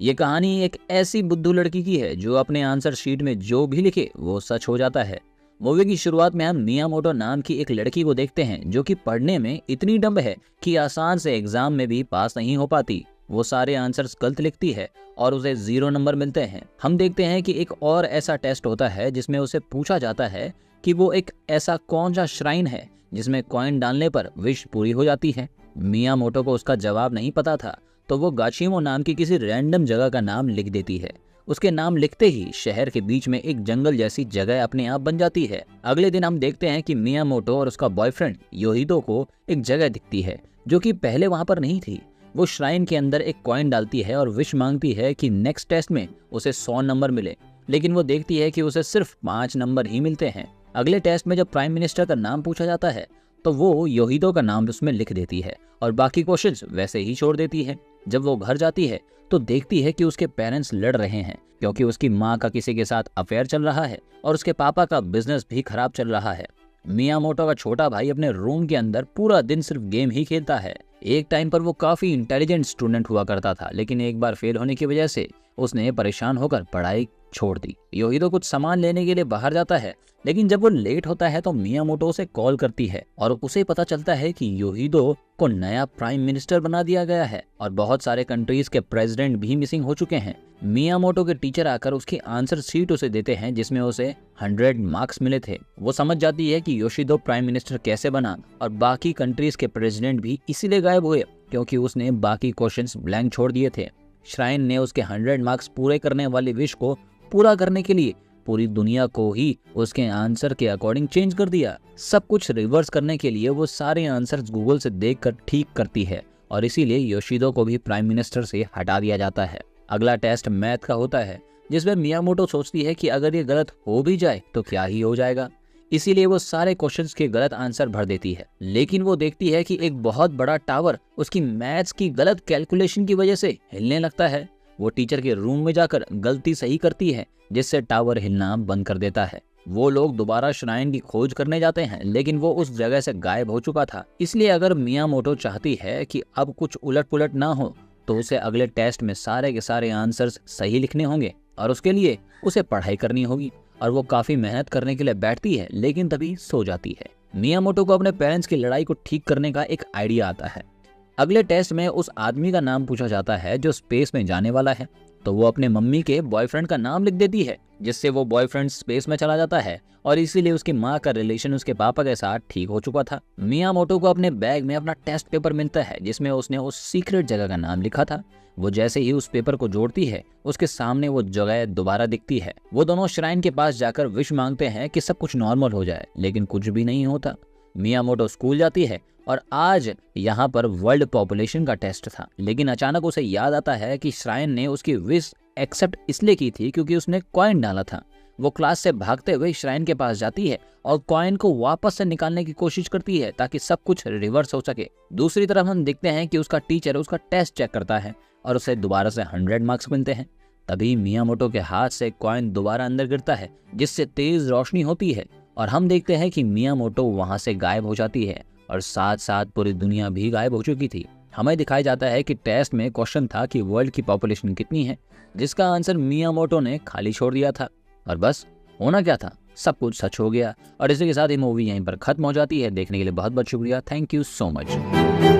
ये कहानी एक ऐसी बुद्धू लड़की की है जो अपने आंसर शीट में जो भी लिखे वो सच हो जाता है। मूवी की शुरुआत में हम मियामोटो नाम की एक लड़की को देखते हैं जो कि पढ़ने में इतनी डम्ब है कि आसान से एग्जाम में भी पास नहीं हो पाती। वो सारे आंसर्स गलत लिखती है और उसे 0 नंबर मिलते हैं। हम देखते हैं कि एक और ऐसा टेस्ट होता है जिसमें उसे पूछा जाता है कि वो एक ऐसा कौन सा श्राइन है जिसमें कॉइन डालने पर विश पूरी हो जाती है। मियामोटो को उसका जवाब नहीं पता था, तो वो गाचिमो नाम की किसी रैंडम जगह का नाम लिख देती है। उसके नाम लिखते ही शहर के बीच में एक जंगल जैसी जगह अपने आप बन जाती है। अगले दिन हम देखते हैं कि मियामोटो और उसका बॉयफ्रेंड योहिदो को एक जगह दिखती है जो कि पहले वहां पर नहीं थी। वो श्राइन के अंदर एक कॉइन डालती है और विश मांगती है कि नेक्स्ट टेस्ट में उसे 100 नंबर मिले, लेकिन वो देखती है कि उसे सिर्फ 5 नंबर ही मिलते हैं। अगले टेस्ट में जब प्राइम मिनिस्टर का नाम पूछा जाता है तो वो योहिदो का नाम उसमें लिख देती है और बाकी क्वेश्चंस वैसे ही छोड़ देती है। जब वो घर जाती है तो देखती है कि उसके पेरेंट्स लड़ रहे हैं क्योंकि उसकी माँ का किसी के साथ अफेयर चल रहा है और उसके पापा का बिजनेस भी खराब चल रहा है। मियामोटो का छोटा भाई अपने रूम के अंदर पूरा दिन सिर्फ गेम ही खेलता है। एक टाइम पर वो काफी इंटेलिजेंट स्टूडेंट हुआ करता था, लेकिन एक बार फेल होने की वजह से उसने परेशान होकर पढ़ाई छोड़ दी। योहिदो कुछ सामान लेने के लिए बाहर जाता है, लेकिन जब वो लेट होता है तो मियामोटो उसे कॉल करती है और उसे पता चलता है कि योहिदो को नया प्राइम मिनिस्टर बना दिया गया है और बहुत सारे कंट्रीज के प्रेसिडेंट भी मिसिंग हो चुके हैं। मियामोटो के टीचर आकर उसकी आंसर शीट उसे देते हैं जिसमें उसे 100 मार्क्स मिले थे। वो समझ जाती है कि योशिदो प्राइम मिनिस्टर कैसे बना और बाकी कंट्रीज के प्रेसिडेंट भी इसीलिए गायब हुए क्योंकि उसने बाकी क्वेश्चंस ब्लैंक छोड़ दिए थे। श्राइन ने उसके 100 मार्क्स पूरे करने वाली विश को पूरा करने के लिए पूरी दुनिया को ही उसके आंसर के अकॉर्डिंग चेंज कर दिया। सब कुछ रिवर्स करने के लिए वो सारे आंसर्स गूगल से देखकर ठीक करती है और इसीलिए योशिदो को भी प्राइम मिनिस्टर से हटा दिया जाता है। अगला टेस्ट मैथ का होता है जिसमें मियामोटो सोचती है कि अगर ये गलत हो भी जाए तो क्या ही हो जाएगा, इसीलिए वो सारे क्वेश्चंस के गलत आंसर भर देती है। लेकिन वो देखती है कि एक बहुत बड़ा टावर उसकी मैथ्स की गलत कैलकुलेशन की वजह से हिलने लगता है। वो टीचर के रूम में जाकर गलती सही करती है जिससे टावर हिलना बंद कर देता है। वो लोग दोबारा श्राइन की खोज करने जाते हैं, लेकिन वो उस जगह से गायब हो चुका था। इसलिए अगर मियामोटो चाहती है कि अब कुछ उलट पुलट ना हो तो उसे अगले टेस्ट में सारे के सारे आंसर्स सही लिखने होंगे और उसके लिए उसे पढ़ाई करनी होगी। और वो काफी मेहनत करने के लिए बैठती है, लेकिन तभी सो जाती है। मियामोटो को अपने पेरेंट्स की लड़ाई को ठीक करने का एक आइडिया आता है। अगले टेस्ट में उस आदमी का नाम पूछा जाता है जो स्पेस में जाने वाला है, तो वो अपने मम्मी के बॉयफ्रेंड का नाम लिख देती है जिससे वो बॉयफ्रेंड स्पेस में चला जाता है और इसीलिए उसकी माँ का रिलेशन उसके पापा के साथ ठीक हो चुका था। मियामोटो को अपने बैग में अपना टेस्ट पेपर मिलता है जिसमें उसने उस सीक्रेट जगह का नाम लिखा था। वो जैसे ही उस पेपर को जोड़ती है उसके सामने वो जगह दोबारा दिखती है। वो दोनों श्राइन के पास जाकर विश मांगते हैं कि सब कुछ नॉर्मल हो जाए, लेकिन कुछ भी नहीं होता। मियामोटो स्कूल जाती है और आज यहाँ पर वर्ल्ड पॉपुलेशन का टेस्ट था, लेकिन अचानक उसे याद आता है कि श्राइन ने उसकी विश एक्सेप्ट इसलिए की थी क्योंकि उसने कॉइन डाला था। वो क्लास से भागते हुए श्राइन के पास जाती है और कॉइन को वापस से निकालने की कोशिश करती है ताकि सब कुछ रिवर्स हो सके। दूसरी तरफ हम देखते हैं कि उसका टीचर उसका टेस्ट चेक करता है और उसे दोबारा से 100 मार्क्स मिलते हैं। तभी मियामोटो के हाथ से कॉइन दोबारा अंदर गिरता है जिससे तेज रोशनी होती है और हम देखते हैं कि मियामोटो वहां से गायब हो जाती है और साथ साथ पूरी दुनिया भी गायब हो चुकी थी। हमें दिखाया जाता है कि टेस्ट में क्वेश्चन था कि वर्ल्ड की पॉपुलेशन कितनी है, जिसका आंसर मियामोटो ने खाली छोड़ दिया था और बस होना क्या था, सब कुछ सच हो गया। और इसी के साथ ये मूवी यहीं पर खत्म हो जाती है। देखने के लिए बहुत बहुत शुक्रिया। Thank you so much.